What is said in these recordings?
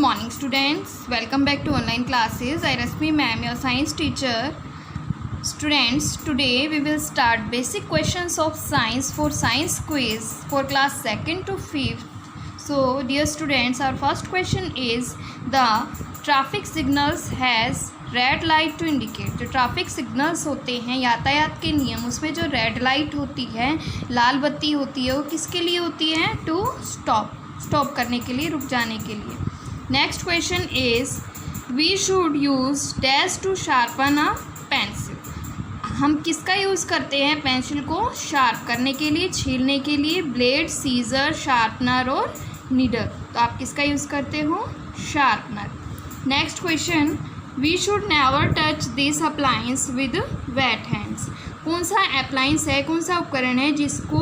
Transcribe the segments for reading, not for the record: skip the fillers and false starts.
morning students, welcome back to online classes. I Rasmi ma'am, your science teacher. Students, today we will start basic questions of science for science quiz for class 2nd to 5th. So dear students, our first question is the traffic signals has red light to indicate. जो traffic signals होते हैं, यातायात के नियम, उसमें जो red light होती है, लाल बत्ती होती है, वो किसके लिए होती है? टू स्टॉप करने के लिए, रुक जाने के लिए। Next question is we should use dash to sharpen a pencil. हम किसका यूज़ करते हैं पेंसिल को शार्प करने के लिए, छीलने के लिए? ब्लेड, सीजर, शार्पनर और नीडल। तो आप किसका यूज़ करते हो? Sharpener. Next question, we should never touch this appliance with wet hands. कौन सा अप्लायंस है, कौन सा उपकरण है जिसको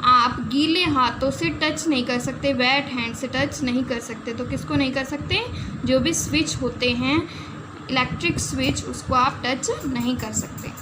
आप गीले हाथों से टच नहीं कर सकते, वेट हैंड से टच नहीं कर सकते? तो किसको नहीं कर सकते? जो भी स्विच होते हैं, इलेक्ट्रिक स्विच, उसको आप टच नहीं कर सकते।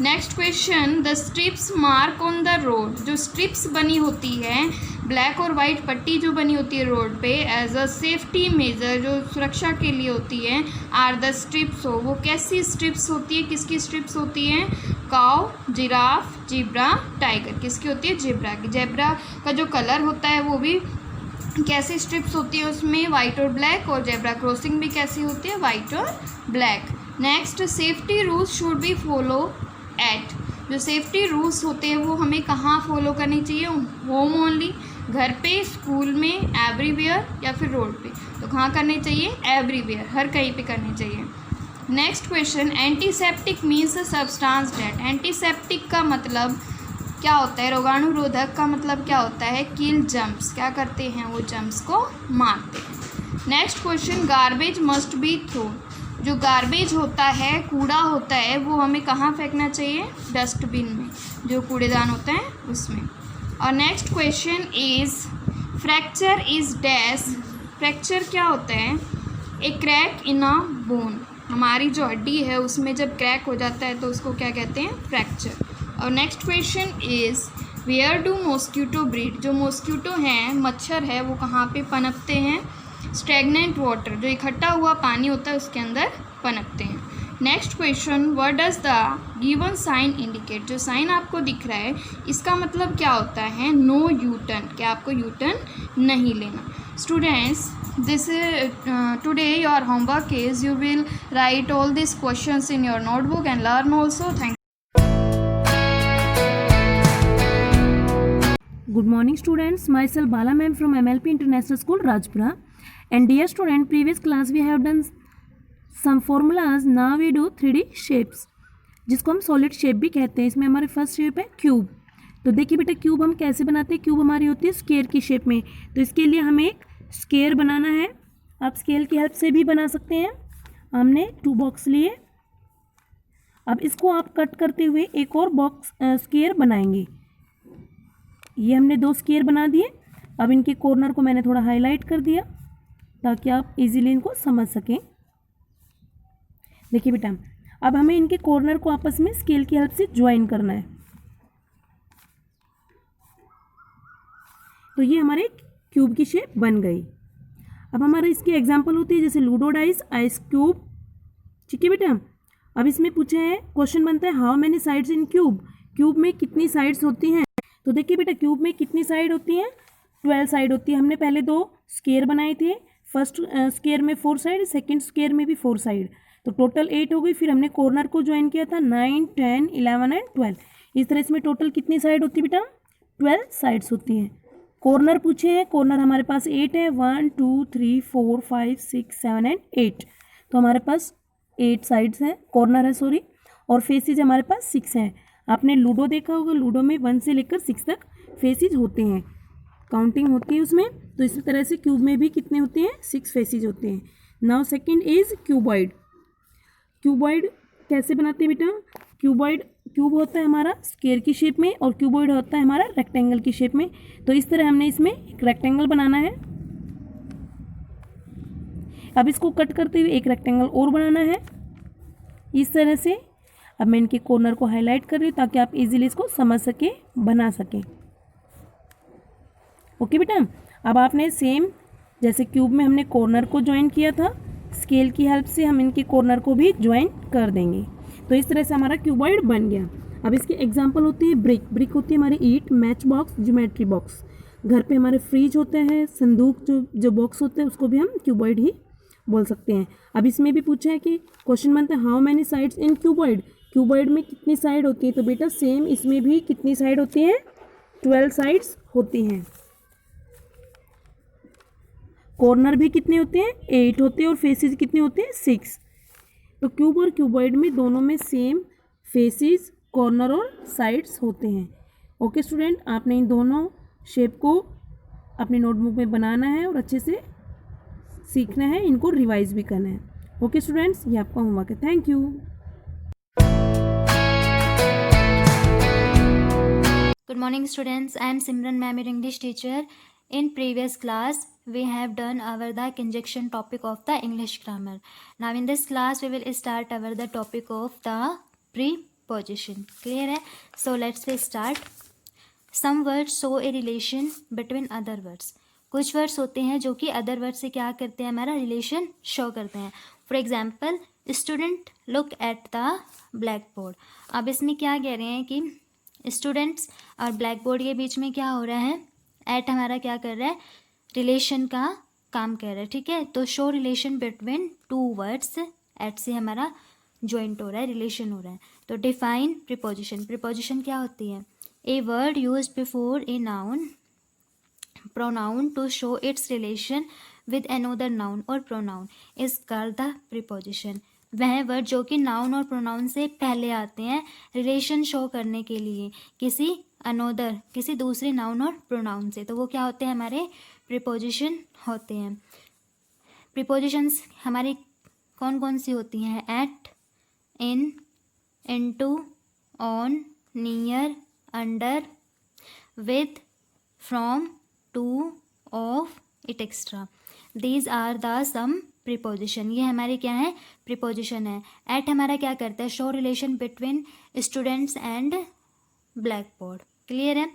Next question, the strips mark on the road. जो स्ट्रिप्स बनी होती है, ब्लैक और वाइट पट्टी जो बनी होती है रोड पे, एज अ सेफ्टी मेजर, जो सुरक्षा के लिए होती है, आर द स्ट्रिप्स। हो वो कैसी स्ट्रिप्स होती है, किसकी स्ट्रिप्स होती हैं? काऊ, जिराफ, जिब्रा, टाइगर। किसकी होती है? जिब्रा की। जिब्रा का जो कलर होता है वो भी कैसी स्ट्रिप्स होती है उसमें? वाइट और ब्लैक। और जेब्रा क्रॉसिंग भी कैसी होती है? वाइट और black. Next, safety rules should be follow at. जो सेफ्टी रूल्स होते हैं वो हमें कहाँ फॉलो करनी चाहिए? होम ओनली, घर पे, स्कूल में, एवरीवेयर, या फिर रोड पे? तो कहाँ करनी चाहिए? एवरीवेयर, हर कहीं पे करनी चाहिए। Next question, antiseptic means substance date. Antiseptic का मतलब क्या होता है? रोगाणुरोधक का मतलब क्या होता है? किल जम्प्स। क्या करते हैं? वो जम्प्स को मारते हैं। Next question, garbage must be thrown. जो गार्बेज होता है, कूड़ा होता है, वो हमें कहाँ फेंकना चाहिए? डस्टबिन में, जो कूड़ेदान होता है उसमें। और next question is fracture is dash. Fracture क्या होता है? ए क्रैक इन अ बोन। हमारी जो हड्डी है उसमें जब क्रैक हो जाता है तो उसको क्या कहते हैं? फ्रैक्चर। और next question is where do mosquito breed. जो मॉस्किटो हैं, मच्छर है, वो कहाँ पे पनपते हैं? स्टेगनेंट वाटर, जो इकट्ठा हुआ पानी होता है उसके अंदर पनपते हैं। Next question, what does the given sign indicate. जो साइन आपको दिख रहा है इसका मतलब क्या होता है? नो यू टर्न, कि आपको यू टर्न नहीं लेना। Students, this today your homework is you will write all these questions in your notebook and learn also. Thank Good morning students, myself Bala ma'am from MLP International School Rajpura. And dear student, previous class we have done some formulas. Now we do 3D shapes, जिसको हम solid shape भी कहते हैं। इसमें हमारे first shape है cube. तो देखिए बेटा, क्यूब हम कैसे बनाते हैं? क्यूब हमारी होती है स्क्वायर की शेप में। तो इसके लिए हमें एक स्क्वायर बनाना है। आप स्केल की हेल्प से भी बना सकते हैं। हमने 2 बॉक्स लिए। अब इसको आप कट करते हुए एक और बॉक्स स्क्वायर बनाएंगे। ये हमने 2 स्क्वायर बना दिए। अब इनके कॉर्नर को मैंने थोड़ा हाईलाइट कर दिया ताकि आप इजीली इनको समझ सकें। देखिए बेटा, अब हमें इनके कॉर्नर को आपस में स्केल की हेल्प से ज्वाइन करना है। तो ये हमारे क्यूब की शेप बन गई। अब हमारे इसकी एग्जांपल होती है जैसे लूडो डाइस, आइस क्यूब। ठीक है बेटा, अब इसमें पूछा है, क्वेश्चन बनता है how many sides in cube. Cube में कितनी साइड्स होती हैं? तो देखिए बेटा, क्यूब में कितनी साइड होती हैं? 12 साइड होती है। हमने पहले 2 स्क्वायर बनाए थे। फर्स्ट स्क्वायर में 4 साइड, सेकेंड स्क्वायर में भी 4 साइड, तो टोटल 8 हो गई। फिर हमने कॉर्नर को ज्वाइन किया था 9, 10, 11 एंड 12। इस तरह इसमें टोटल कितनी साइड होती है बेटा? 12 साइड्स होती हैं। कॉर्नर पूछे हैं, कॉर्नर हमारे पास 8 है। 1, 2, 3, 4, 5, 6, 7 एंड 8। तो हमारे पास 8 साइड्स हैं, कॉर्नर है सॉरी। और फेसेज हमारे पास 6 हैं। आपने लूडो देखा होगा, लूडो में 1 से लेकर 6 तक फेसेज होते हैं, काउंटिंग होती है उसमें। तो इसी तरह से क्यूब में भी कितने होते हैं? 6 फेसेज होते हैं। Now second is cuboid. Cuboid कैसे बनाते हैं बेटा? क्यूब होता है हमारा स्क्वायर की शेप में और क्यूबॉइड होता है हमारा रेक्टेंगल की शेप में। तो इस तरह हमने इसमें एक रेक्टेंगल बनाना है। अब इसको कट करते हुए एक रेक्टेंगल और बनाना है इस तरह से। अब मैं इनके कॉर्नर को हाईलाइट कर रही हूँ ताकि आप इजीली इसको समझ सकें, बना सकें। ओके बेटा, अब आपने सेम जैसे क्यूब में हमने कॉर्नर को ज्वाइन किया था, स्केल की हेल्प से हम इनके कॉर्नर को भी ज्वाइन कर देंगे। तो इस तरह से हमारा क्यूबॉइड बन गया। अब इसके एग्जांपल होते हैं ब्रिक। ब्रिक होती है हमारी ईंट, मैच बॉक्स, ज्योमेट्री बॉक्स। घर पे हमारे फ्रिज होते हैं, संदूक जो बॉक्स होते हैं उसको भी हम क्यूबॉइड ही बोल सकते हैं। अब इसमें भी पूछा है कि क्वेश्चन बनता है how many sides in cuboid. Cuboid में कितनी साइड होती है, तो बेटा सेम इसमें भी कितनी साइड होती है, 12 साइड्स होती हैं। कॉर्नर भी कितने होते हैं, 8 होते हैं, और फेसेस कितने होते हैं, 6। तो क्यूब और क्यूबॉइड में दोनों में सेम फेसेस, कॉर्नर और साइड्स होते हैं। ओके स्टूडेंट, आपने इन दोनों शेप को अपनी नोटबुक में बनाना है और अच्छे से सीखना है, इनको रिवाइज भी करना है। ओके स्टूडेंट्स, ये आपका होमवर्क है। Thank you. Good morning students, I am Simran ma'am, your English teacher. In previous class we have done our the conjunction topic of the English grammar. Now in this class we will start our the topic of the preposition. Clear है? So let's we start. Some words show a relation between other words. कुछ words होते हैं जो कि other word से क्या करते हैं, हमारा रिलेशन शो करते हैं। For example student look at the black board. अब इसमें क्या कह रहे हैं कि स्टूडेंट्स और ब्लैक बोर्ड के बीच में क्या हो रहा है, एट हमारा क्या कर रहा है, रिलेशन का काम कर रहा है। ठीक है, तो show relation between two words, at से हमारा जॉइंट हो रहा है, रिलेशन हो रहा है। तो डिफाइन प्रीपोजिशन। प्रीपोजिशन क्या होती है, a word use before a noun pronoun to show its relation with another noun और pronoun is called the preposition. वह वर्ड जो कि नाउन और प्रोनाउन से पहले आते हैं रिलेशन शो करने के लिए किसी दूसरे नाउन और प्रोनाउन से, तो वो क्या होते हैं, हमारे प्रीपोजिशन होते हैं। प्रीपोजिशंस हमारी कौन कौन सी होती हैं, at, in, into, on, near, under, with, from, to, of, etcetera. These are the some preposition. ये हमारे क्या है, प्रीपोजिशन है। एट हमारा क्या करता है, show relation between students and black board. Clear है।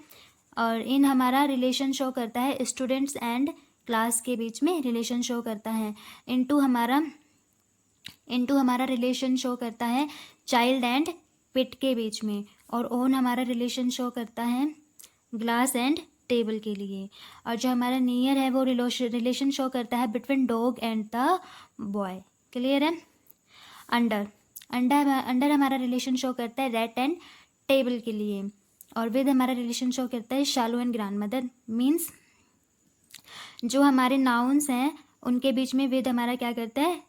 और इन हमारा रिलेशन शो करता है स्टूडेंट्स एंड क्लास के बीच में रिलेशन शो करता है। इनटू हमारा रिलेशन शो करता है चाइल्ड एंड पिट के बीच में। और ओन हमारा रिलेशन शो करता है ग्लास एंड टेबल के लिए। और जो हमारा नियर है वो रिलेशन शो करता है between dog and the boy. Clear है। अंडर हमारा रिलेशन शो करता है रैट एंड टेबल के लिए। और विद हमारा रिलेशन शो करता है शालू एंड ग्रैंड मदर। मीन्स जो हमारे नाउन्स हैं उनके बीच में विद हमारा क्या करता है,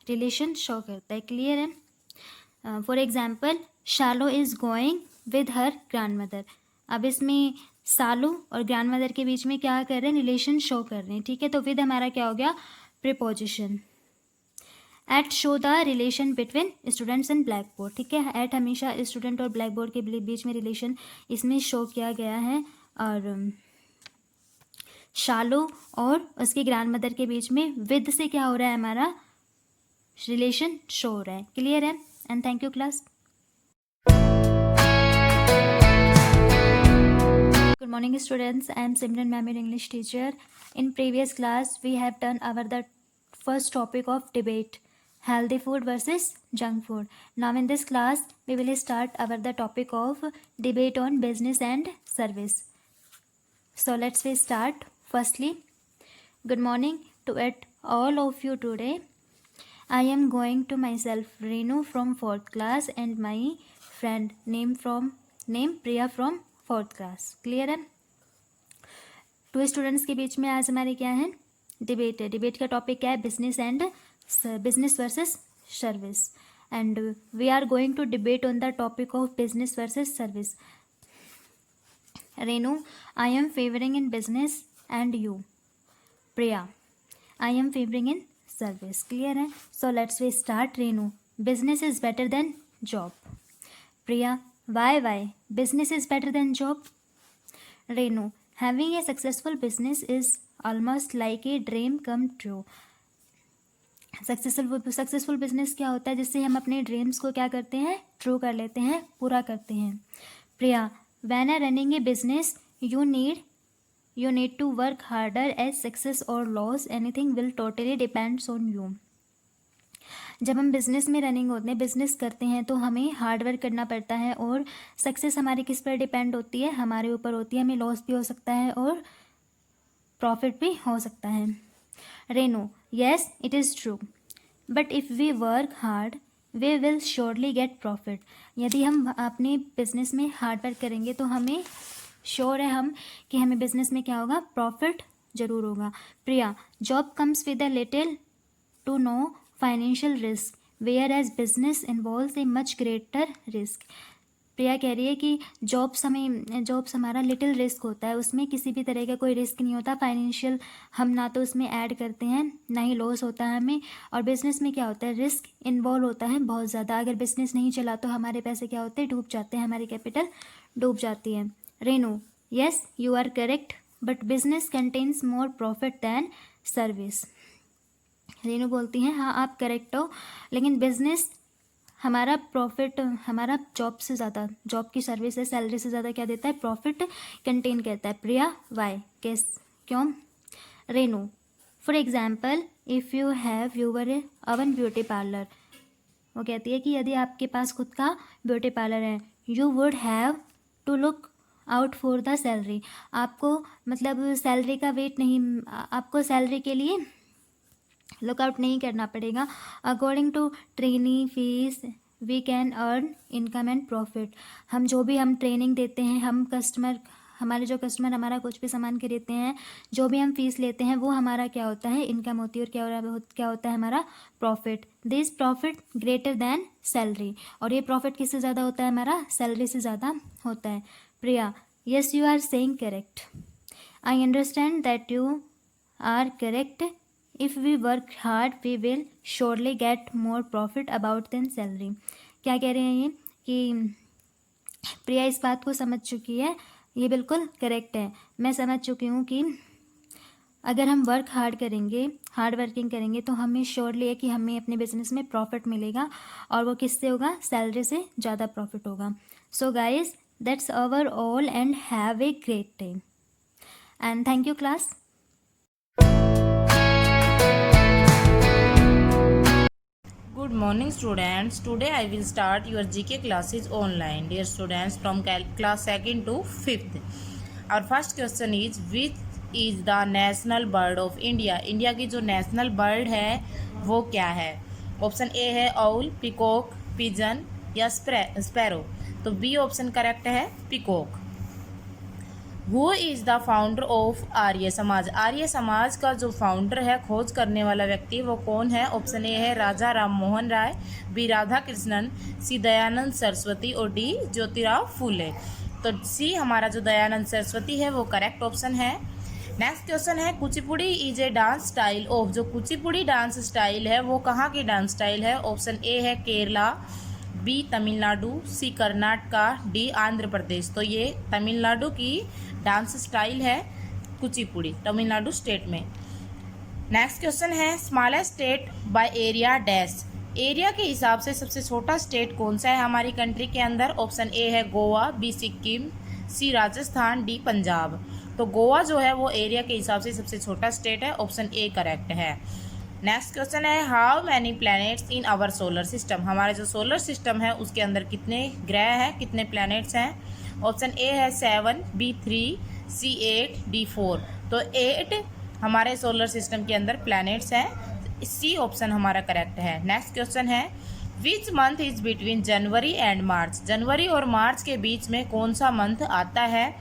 रिलेशन शो करता है। क्लियर है। For example Shalu is going with her grand mother. अब इसमें सालू और ग्रैंड मदर के बीच में क्या कर रहे हैं, रिलेशन शो कर रहे हैं। ठीक है, तो विद हमारा क्या हो गया, preposition. At show the relation between students and black board. ठीक है, एट हमेशा स्टूडेंट और ब्लैक बोर्ड के बीच में रिलेशन इसमें शो किया गया है। और शालू और उसके ग्रैंड मदर के बीच में विद से क्या हो रहा है, हमारा रिलेशन शो हो रहा है। क्लियर है। And thank you class. Good morning students, I am Simran ma'am, your English teacher. In previous class we have done the first topic of debate, healthy food versus junk food. Now in this class we will start the topic of debate on business and service. So let's we start. Firstly, good morning to all of you today. I am going to myself Renu from 4th class and my friend name Priya from 4th class. Clear है। To students के बीच में आज हमारे क्या है, debate है। Debate का topic क्या है, business versus service. And we are going to debate on the topic of business versus service. Renu, I am favouring in business and you. Priya, I am favouring in service. Clear है। So let's we start. Renu, business is better than job. Priya, why business is better than job? Renu, having a successful business is almost like a dream come true. Successful business क्या होता है, जिससे हम अपने dreams को क्या करते हैं, ट्रू कर लेते हैं, पूरा करते हैं। Priya, when running a business you need You need to work harder as success or loss, anything will totally depends on you. जब हम बिज़नेस में रनिंग होते हैं, बिज़नेस करते हैं, तो हमें हार्ड वर्क करना पड़ता है और सक्सेस हमारी किस पर डिपेंड होती है, हमारे ऊपर होती है. हमें लॉस भी हो सकता है और प्रॉफिट भी हो सकता है. Renu, yes it is true, but if we work hard we will surely get profit. यदि हम अपने बिजनेस में हार्ड वर्क करेंगे तो हमें श्योर है हम कि हमें बिजनेस में क्या होगा, प्रॉफिट जरूर होगा. Priya, job comes with a little to no financial risk whereas business involves a much greater risk. Priya कह रही है कि जॉब्स हमारा लिटिल रिस्क होता है, उसमें किसी भी तरह का कोई रिस्क नहीं होता. फाइनेंशियल हम ना तो उसमें ऐड करते हैं, ना ही लॉस होता है हमें. और बिज़नेस में क्या होता है, रिस्क इन्वॉल्व होता है बहुत ज़्यादा. अगर बिज़नेस नहीं चला तो हमारे पैसे क्या होते हैं, डूब जाते हैं, हमारी कैपिटल डूब जाती है. Renu, yes you are correct, but business contains more profit than service. Renu बोलती हैं हाँ आप करेक्ट हो, लेकिन बिजनेस हमारा प्रॉफिट हमारा जॉब से ज़्यादा, जॉब की सर्विस है सैलरी से ज़्यादा क्या देता है, प्रॉफिट कंटेन करता है. प्रिया, वाई, कैस, क्यों. Renu, for example if you have your own beauty parlour. वो कहती है कि यदि आपके पास खुद का ब्यूटी पार्लर है, you would have to look out for the salary. आपको मतलब सैलरी का वेट नहीं, आपको सैलरी के लिए लुकआउट नहीं करना पड़ेगा. According to training fees we can earn income and profit. हम ट्रेनिंग देते हैं, हमारे जो कस्टमर हमारा कुछ भी सामान खरीदते हैं, जो भी हम फीस लेते हैं, वो हमारा क्या होता है, इनकम होती है. और क्या होता है हमारा profit. This profit greater than salary. और ये प्रॉफिट किससे ज़्यादा होता है, हमारा सैलरी से ज़्यादा होता है. Priya, yes you are saying correct, I understand that you are correct. If we work hard we will surely get more profit about than salary. क्या कह रहे हैं ये कि प्रिया इस बात को समझ चुकी है, ये बिल्कुल करेक्ट है. मैं समझ चुकी हूँ कि अगर हम वर्क हार्ड करेंगे, हार्ड वर्किंग करेंगे, तो हमें श्योरली है कि हमें अपने बिजनेस में प्रॉफिट मिलेगा. और वो किससे होगा, सैलरी से ज़्यादा प्रॉफिट होगा. So guys, that's our all and have a great day and thank you class. Good morning students. Today I will start your GK classes online. Dear students from class 2nd to 5th. Our first question is which is the national bird of India? India की जो national bird है वो क्या है? Option A है owl, peacock, pigeon या sparrow. तो B option correct है, peacock. Who is the founder of Arya Samaj? Arya समाज का जो फाउंडर है, खोज करने वाला व्यक्ति, वो कौन है? ऑप्शन ए है राजा राम मोहन राय, बी राधा कृष्णन, सी दयानंद सरस्वती और डी ज्योतिराव फूले. तो सी हमारा जो दयानंद सरस्वती है वो करेक्ट ऑप्शन है. नेक्स्ट क्वेश्चन है Kuchipudi is a dance style of. जो कुचिपुड़ी डांस स्टाइल है वो कहाँ की डांस स्टाइल है? ऑप्शन ए है केरला, बी तमिलनाडु, सी कर्नाटका, डी आंध्र प्रदेश. तो ये तमिलनाडु की डांस स्टाइल है कुचिपुड़ी, तमिलनाडु स्टेट में. नेक्स्ट क्वेश्चन है smallest state by area dash. Area के हिसाब से सबसे छोटा स्टेट कौन सा है हमारी कंट्री के अंदर? ऑप्शन ए है गोवा, बी सिक्किम, सी राजस्थान, डी पंजाब. तो गोवा जो है वो एरिया के हिसाब से सबसे छोटा स्टेट है. ऑप्शन ए करेक्ट है. नेक्स्ट क्वेश्चन है how many planets in our solar system. हमारे जो सोलर सिस्टम है उसके अंदर कितने ग्रह हैं, कितने प्लैनेट्स हैं? ऑप्शन ए है 7, बी 3, सी 8, डी 4. तो 8 हमारे सोलर सिस्टम के अंदर प्लैनेट्स हैं. सी ऑप्शन हमारा करेक्ट है. नेक्स्ट क्वेश्चन है which month is between January and March. जनवरी और मार्च के बीच में कौन सा मंथ आता है?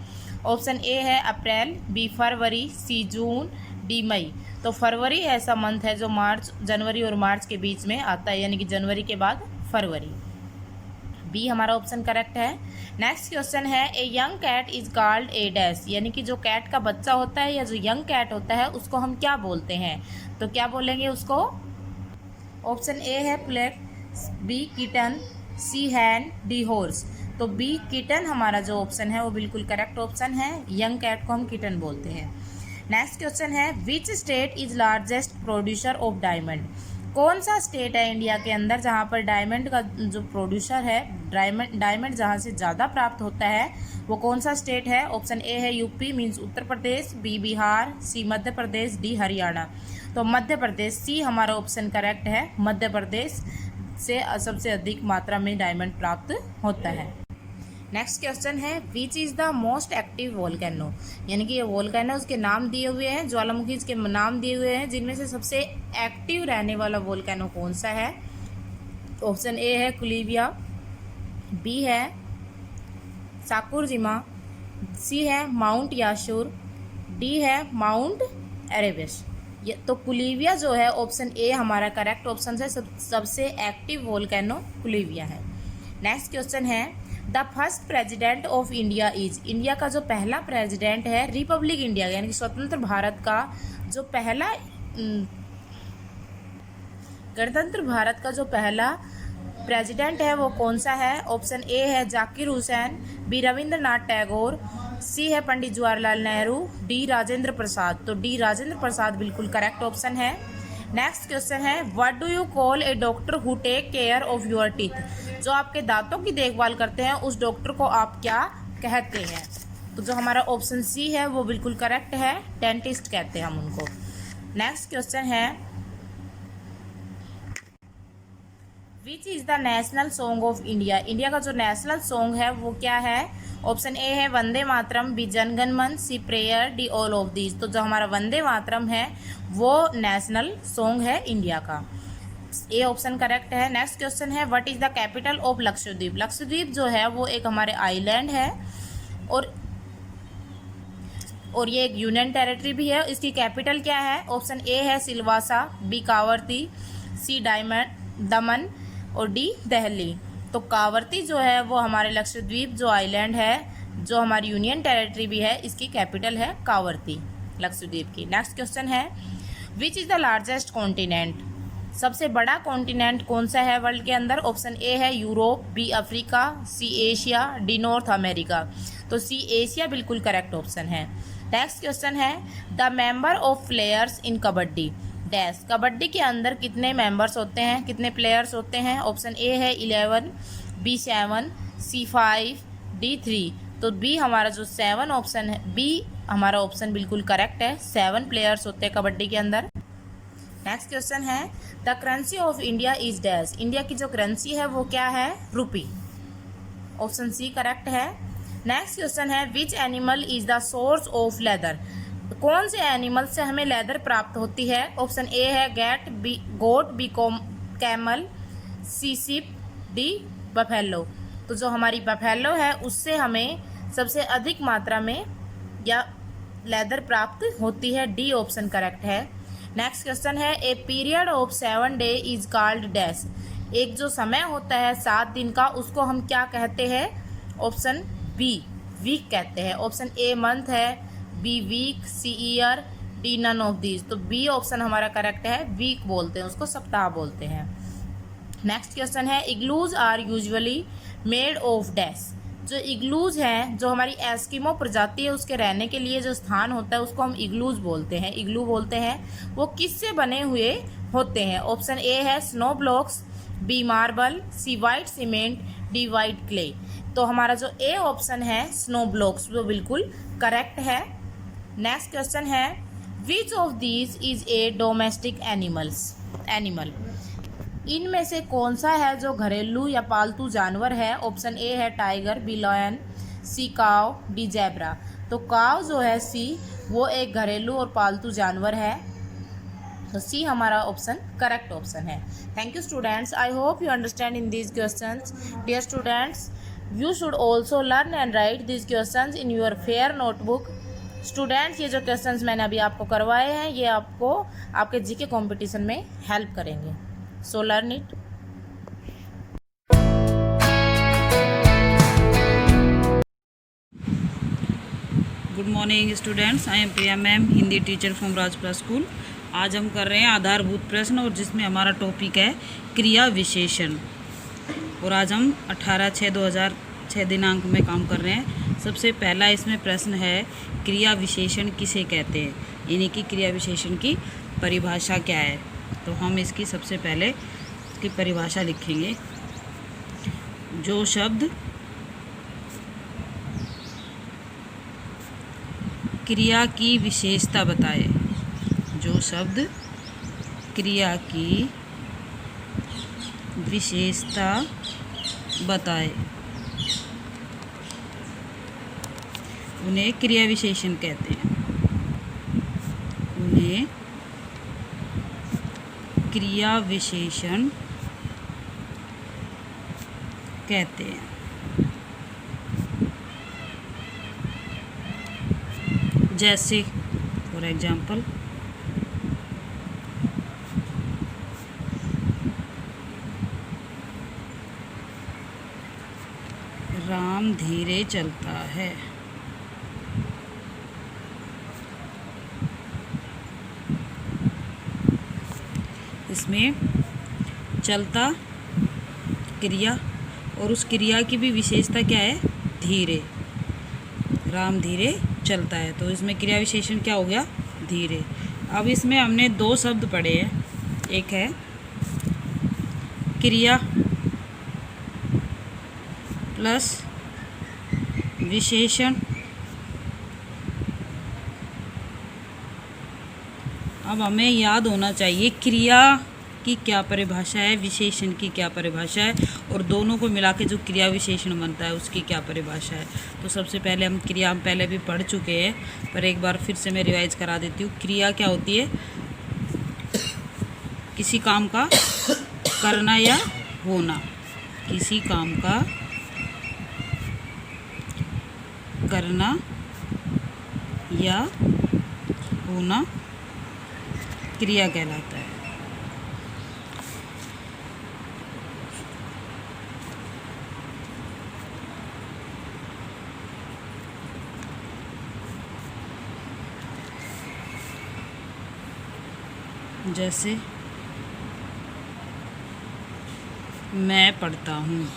ऑप्शन ए है अप्रैल, बी फरवरी, सी जून, डी मई. तो फरवरी ऐसा मंथ है जो जनवरी और मार्च के बीच में आता है, यानी कि जनवरी के बाद फरवरी. बी हमारा ऑप्शन करेक्ट है. नेक्स्ट क्वेश्चन है a young cat is called a dash. यानी कि जो कैट का बच्चा होता है या जो यंग कैट होता है उसको हम क्या बोलते हैं? तो क्या बोलेंगे उसको? ऑप्शन ए है प्लेट, बी किटन, सी हैन, डी हॉर्स. तो बी किटन हमारा जो ऑप्शन है वो बिल्कुल करेक्ट ऑप्शन है. यंग कैट को हम किटन बोलते हैं. नेक्स्ट क्वेश्चन है which state is largest producer of diamond. कौन सा स्टेट है इंडिया के अंदर जहाँ पर डायमंड का जो प्रोड्यूसर है, डायमंड जहाँ से ज़्यादा प्राप्त होता है वो कौन सा स्टेट है? ऑप्शन ए है UP means Uttar Pradesh, B Bihar, सी मध्य प्रदेश, डी हरियाणा। तो मध्य प्रदेश, सी हमारा ऑप्शन करेक्ट है। मध्य प्रदेश से सबसे अधिक मात्रा में डायमंड प्राप्त होता है। नेक्स्ट क्वेश्चन है which is the most active volcano, यानी कि ये वोल्केनोज के नाम दिए हुए हैं, ज्वालामुखी के नाम दिए हुए हैं, जिनमें से सबसे एक्टिव रहने वाला वोल्केनो कौन सा है? ऑप्शन ए है कुलिविया, बी है साकुरजिमा, सी है माउंट याशुर, डी है माउंट एरेबस। ये तो कुलिविया जो है ऑप्शन ए हमारा करेक्ट ऑप्शन है। सबसे एक्टिव वोल्केनो कुलिविया है। नेक्स्ट क्वेश्चन है the first president of India is, India का जो पहला प्रेसिडेंट है, रिपब्लिक इंडिया यानी कि स्वतंत्र भारत का जो पहला गणतंत्र भारत का जो पहला प्रेसिडेंट है वो कौन सा है? ऑप्शन ए है जाकिर हुसैन, बी रविंद्रनाथ टैगोर, सी है पंडित जवाहरलाल नेहरू, डी राजेंद्र प्रसाद। तो डी राजेंद्र प्रसाद बिल्कुल करेक्ट ऑप्शन है। नेक्स्ट क्वेश्चन है what do you call a doctor who take care of your teeth, जो आपके दांतों की देखभाल करते हैं उस डॉक्टर को आप क्या कहते हैं? तो जो हमारा ऑप्शन सी है वो बिल्कुल करेक्ट है, डेंटिस्ट कहते हैं हम उनको। नेक्स्ट क्वेश्चन है which is the national song of India, India का जो नेशनल सॉन्ग है वो क्या है? ऑप्शन ए है Vande Mataram, B Janagana Mana, C prayer, D all of these. तो जो हमारा वंदे मातरम है वो नेशनल सॉन्ग है इंडिया का, ए ऑप्शन करेक्ट है। नेक्स्ट क्वेश्चन है what is the capital of Lakshadweep, Lakshadweep जो है वो एक हमारे आइलैंड है और ये एक यूनियन टेरिटरी भी है। इसकी कैपिटल क्या है? ऑप्शन ए है सिलवासा, बी कावरती, सी दमन और डी दिल्ली। तो कावरती जो है वो हमारे लक्षद्वीप जो आइलैंड है, जो हमारी यूनियन टेरिटरी भी है, इसकी कैपिटल है कावरती लक्षद्वीप की। नेक्स्ट क्वेश्चन है which is the largest continent, सबसे बड़ा कॉन्टिनेंट कौन सा है वर्ल्ड के अंदर? ऑप्शन ए है Europe, B Africa, C Asia, D North America. तो सी एशिया बिल्कुल करेक्ट ऑप्शन है। नेक्स्ट क्वेश्चन है the member of players in kabaddi dash, kabaddi के अंदर कितने मेंबर्स होते हैं, कितने प्लेयर्स होते हैं? ऑप्शन ए है 11, बी 7, सी 5, डी 3। तो बी हमारा जो 7 ऑप्शन है, बी हमारा ऑप्शन बिल्कुल करेक्ट है, 7 प्लेयर्स होते हैं कबड्डी के अंदर। नेक्स्ट क्वेश्चन है the currency of India is dash, India की जो करेंसी है वो क्या है? रुपी। ऑप्शन सी करेक्ट है। नेक्स्ट क्वेश्चन है which animal is the source of leather, कौन से एनिमल से हमें लेदर प्राप्त होती है? ऑप्शन ए है गैट, बी गोट, बी कैमल, सी शिप, डी बफेलो। तो जो हमारी बफेलो है उससे हमें सबसे अधिक मात्रा में या लेदर प्राप्त होती है, डी ऑप्शन करेक्ट है। नेक्स्ट क्वेश्चन है a period of 7 day is called dash, एक जो समय होता है 7 दिन का उसको हम क्या कहते हैं? ऑप्शन बी वीक कहते हैं। ऑप्शन ए मंथ है, B week, C year, D none of these. तो बी ऑप्शन हमारा करेक्ट है, वीक बोलते हैं उसको, सप्ताह बोलते हैं। नेक्स्ट क्वेश्चन है igloos are usually made of dash, जो इग्लूज हैं, जो हमारी एस्किमो प्रजाति है उसके रहने के लिए जो स्थान होता है उसको हम इग्लूज बोलते हैं, इग्लू बोलते हैं। वो किससे बने हुए होते हैं? ऑप्शन ए है snow blocks, B marble, C white cement, D white clay. तो हमारा जो ए ऑप्शन है स्नो ब्लॉक्स वो बिल्कुल करेक्ट है। नेक्स्ट क्वेश्चन है which of these is a domestic animal, इनमें से कौन सा है जो घरेलू या पालतू जानवर है? ऑप्शन ए है टाइगर, बी लायन, सी काव, डी जेब्रा। तो काव जो है सी वो एक घरेलू और पालतू जानवर है, तो सी हमारा ऑप्शन करेक्ट ऑप्शन है। Thank you students, I hope you understand in these questions. Dear students, you should also learn and write these questions in your fair notebook. Students, ये जो क्वेश्चंस मैंने अभी आपको करवाए हैं ये आपको आपके जीके कंपटीशन में हेल्प करेंगे, so learn it. Good morning students, I am Priya ma'am, Hindi teacher from Rajpura school. आज हम कर रहे हैं आधारभूत प्रश्न और जिसमें हमारा टॉपिक है क्रिया विशेषण। और आज हम 18/6/2006 दिनांक में काम कर रहे हैं। सबसे पहला इसमें प्रश्न है क्रिया विशेषण किसे कहते हैं, यानी कि क्रिया विशेषण की परिभाषा क्या है। तो हम इसकी सबसे पहले इसकी परिभाषा लिखेंगे। जो शब्द क्रिया की विशेषता बताए। जो शब्द क्रिया की विशेषता बताए उन्हें क्रिया विशेषण कहते हैं। उन्हें क्रिया विशेषण कहते हैं। जैसे फॉर एग्जाम्पल, राम धीरे चलता है। इसमें चलता क्रिया और उस क्रिया की भी विशेषता क्या है? धीरे। राम धीरे चलता है, तो इसमें क्रिया विशेषण क्या हो गया? धीरे। अब इसमें हमने दो शब्द पढ़े हैं, एक है क्रिया प्लस विशेषण। अब हमें याद होना चाहिए क्रिया की क्या परिभाषा है, विशेषण की क्या परिभाषा है, और दोनों को मिला के जो क्रिया विशेषण बनता है उसकी क्या परिभाषा है। तो सबसे पहले हम पहले भी पढ़ चुके हैं, पर एक बार फिर से मैं रिवाइज करा देती हूँ। क्रिया क्या होती है? किसी काम का करना या होना। किसी काम का करना या होना क्रिया कहलाता है। जैसे मैं पढ़ता हूँ।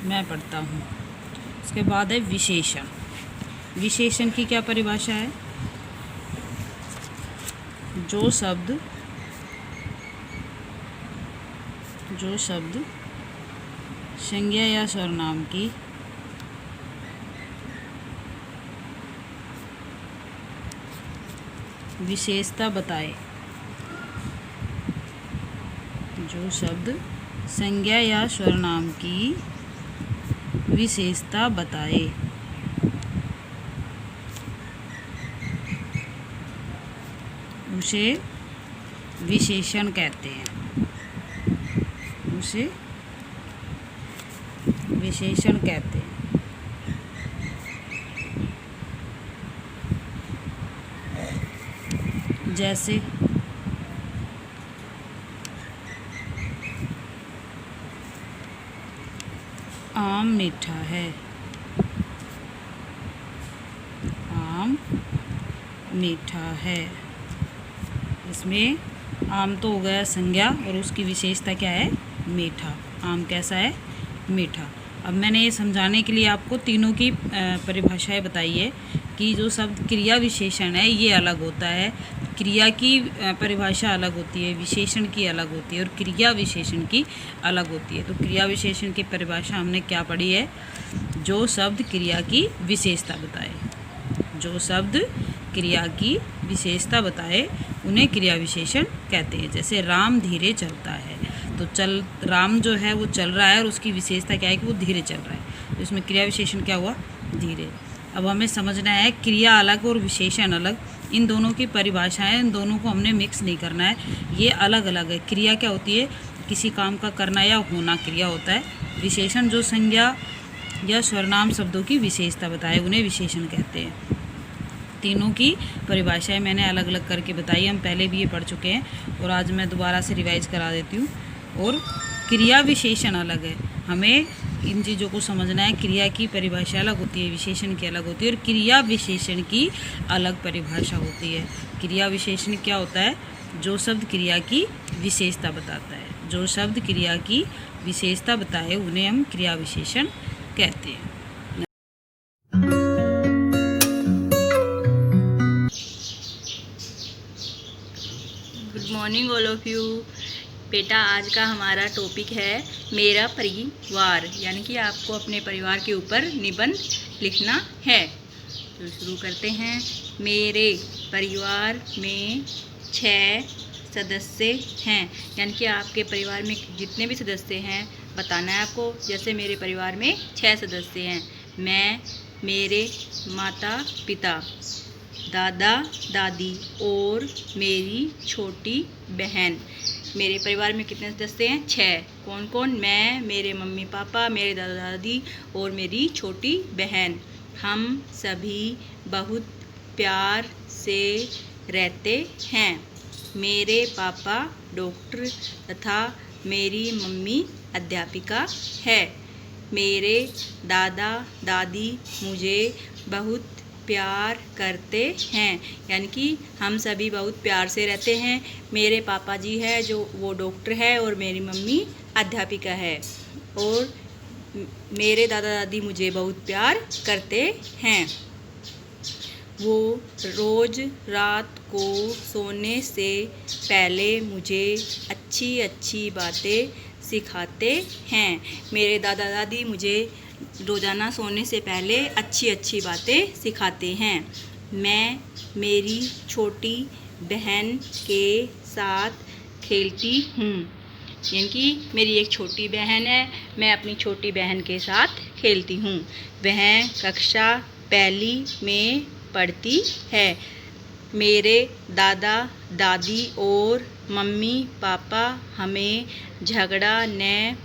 मैं पढ़ता हूँ। उसके बाद है विशेषण। विशेषण की क्या परिभाषा है? जो शब्द संज्ञा या सर्वनाम की विशेषता बताए। जो शब्द संज्ञा या सर्वनाम की विशेषता बताए उसे विशेषण कहते हैं। उसे विशेषण कहते हैं। जैसे आम मीठा है। आम मीठा है। इसमें आम तो हो गया संज्ञा और उसकी विशेषता क्या है? मीठा। आम कैसा है? मीठा। अब मैंने ये समझाने के लिए आपको तीनों की परिभाषाएं बताई है कि जो शब्द क्रिया विशेषण है ये अलग होता है, क्रिया की परिभाषा अलग होती है, विशेषण की अलग होती है और क्रिया विशेषण की अलग होती है। तो क्रिया विशेषण की परिभाषा हमने क्या पढ़ी है? जो शब्द क्रिया की विशेषता बताए। जो शब्द क्रिया की विशेषता बताए उन्हें क्रिया विशेषण कहते हैं। जैसे राम धीरे चलता है, तो राम जो है वो चल रहा है और उसकी विशेषता क्या है कि वो धीरे चल रहा है, तो इसमें क्रिया विशेषण क्या हुआ? धीरे। अब हमें समझना है क्रिया अलग और विशेषण अलग, इन दोनों की परिभाषाएं, इन दोनों को हमने मिक्स नहीं करना है, ये अलग अलग है। क्रिया क्या होती है? किसी काम का करना या होना क्रिया होता है। विशेषण जो संज्ञा या सर्वनाम शब्दों की विशेषता बताए उन्हें विशेषण कहते हैं। तीनों की परिभाषाएं मैंने अलग अलग करके बताई, हम पहले भी ये पढ़ चुके हैं और आज मैं दोबारा से रिवाइज करा देती हूँ। और क्रिया विशेषण अलग है, हमें इन चीज़ों को समझना है। क्रिया की परिभाषा अलग होती है, विशेषण की अलग होती है और क्रिया विशेषण की अलग परिभाषा होती है। क्रिया विशेषण क्या होता है? जो शब्द क्रिया की विशेषता बताता है। जो शब्द क्रिया की विशेषता बताए उन्हें हम क्रिया विशेषण कहते हैं। Good morning all of you. बेटा आज का हमारा टॉपिक है मेरा परिवार, यानी कि आपको अपने परिवार के ऊपर निबंध लिखना है। तो शुरू करते हैं। मेरे परिवार में 6 सदस्य हैं, यानी कि आपके परिवार में जितने भी सदस्य हैं बताना है आपको। जैसे मेरे परिवार में 6 सदस्य हैं। मैं, मेरे माता पिता, दादा दादी और मेरी छोटी बहन। मेरे परिवार में कितने सदस्य हैं? 6। कौन कौन? मैं, मेरे मम्मी पापा, मेरे दादा दादी और मेरी छोटी बहन। हम सभी बहुत प्यार से रहते हैं। मेरे पापा डॉक्टर तथा मेरी मम्मी अध्यापिका है। मेरे दादा दादी मुझे बहुत प्यार करते हैं, यानी कि हम सभी बहुत प्यार से रहते हैं। मेरे पापा जी है जो वो डॉक्टर है और मेरी मम्मी अध्यापिका है, और मेरे दादा दादी मुझे बहुत प्यार करते हैं। वो रोज़ रात को सोने से पहले मुझे अच्छी अच्छी बातें सिखाते हैं। मेरे दादा दादी मुझे रोज़ाना सोने से पहले अच्छी अच्छी बातें सिखाते हैं। मैं मेरी छोटी बहन के साथ खेलती हूँ, यानी कि मेरी एक छोटी बहन है, मैं अपनी छोटी बहन के साथ खेलती हूँ। वह कक्षा 1 में पढ़ती है। मेरे दादा दादी और मम्मी पापा हमें झगड़ा न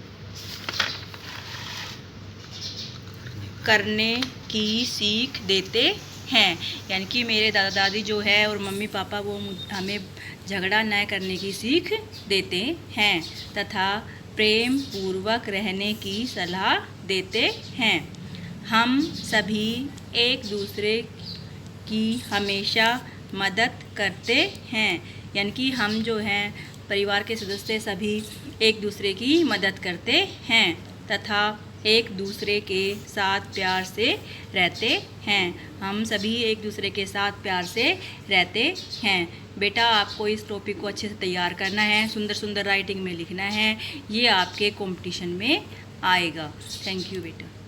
करने की सीख देते हैं, यानी कि मेरे दादा दादी जो है और मम्मी पापा वो हमें झगड़ा न करने की सीख देते हैं तथा प्रेम पूर्वक रहने की सलाह देते हैं। हम सभी एक दूसरे की हमेशा मदद करते हैं, यानी कि हम जो हैं परिवार के सदस्य सभी एक दूसरे की मदद करते हैं तथा एक दूसरे के साथ प्यार से रहते हैं। हम सभी एक दूसरे के साथ प्यार से रहते हैं। बेटा आपको इस टॉपिक को अच्छे से तैयार करना है, सुंदर सुंदर राइटिंग में लिखना है, ये आपके कंपटीशन में आएगा। थैंक यू बेटा।